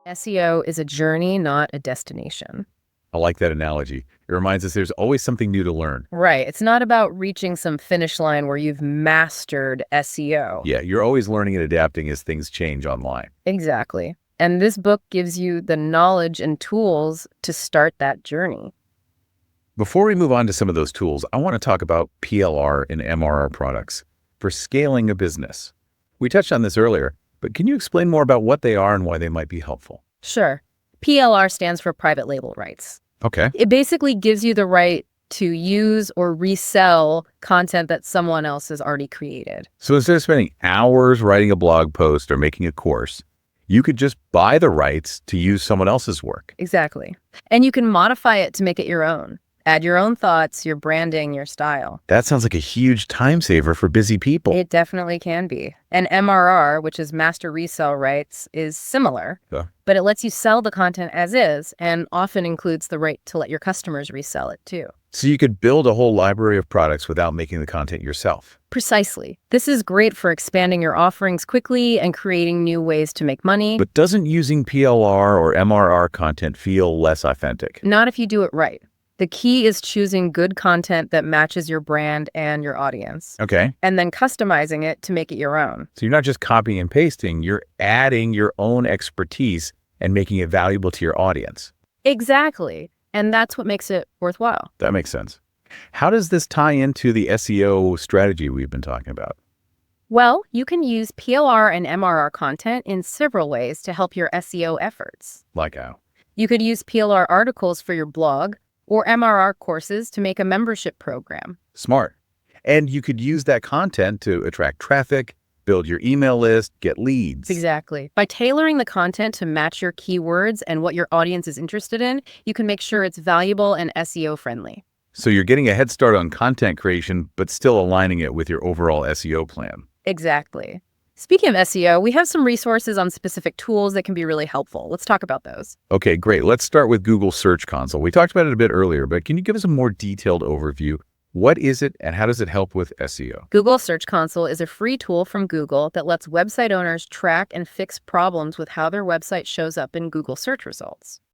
SEO is a journey, not a destination. I like that analogy. It reminds us there's always something new to learn. Right. It's not about reaching some finish line where you've mastered SEO. Yeah, you're always learning and adapting as things change online. Exactly. And this book gives you the knowledge and tools to start that journey. Before we move on to some of those tools, I want to talk about PLR and MRR products for scaling a business. We touched on this earlier, but can you explain more about what they are and why they might be helpful? Sure. PLR stands for private label rights. Okay. It basically gives you the right to use or resell content that someone else has already created. So instead of spending hours writing a blog post or making a course, you could just buy the rights to use someone else's work. Exactly. And you can modify it to make it your own. Add your own thoughts, your branding, your style. That sounds like a huge time saver for busy people. It definitely can be. And MRR, which is master resell rights, is similar, but it lets you sell the content as is and often includes the right to let your customers resell it too. So you could build a whole library of products without making the content yourself. Precisely. This is great for expanding your offerings quickly and creating new ways to make money. But doesn't using PLR or MRR content feel less authentic? Not if you do it right. The key is choosing good content that matches your brand and your audience. Okay. And then customizing it to make it your own. So you're not just copying and pasting, you're adding your own expertise and making it valuable to your audience. Exactly. And that's what makes it worthwhile. That makes sense. How does this tie into the SEO strategy we've been talking about? Well, you can use PLR and MRR content in several ways to help your SEO efforts. Like how? You could use PLR articles for your blog or MRR courses to make a membership program. Smart. And you could use that content to attract traffic, build your email list, get leads. Exactly. By tailoring the content to match your keywords and what your audience is interested in, you can make sure it's valuable and SEO friendly. So you're getting a head start on content creation, but still aligning it with your overall SEO plan. Exactly. Speaking of SEO, we have some resources on specific tools that can be really helpful. Let's talk about those. Okay, great. Let's start with Google Search Console. We talked about it a bit earlier, but can you give us a more detailed overview? What is it and how does it help with SEO? Google Search Console is a free tool from Google that lets website owners track and fix problems with how their website shows up in Google search results.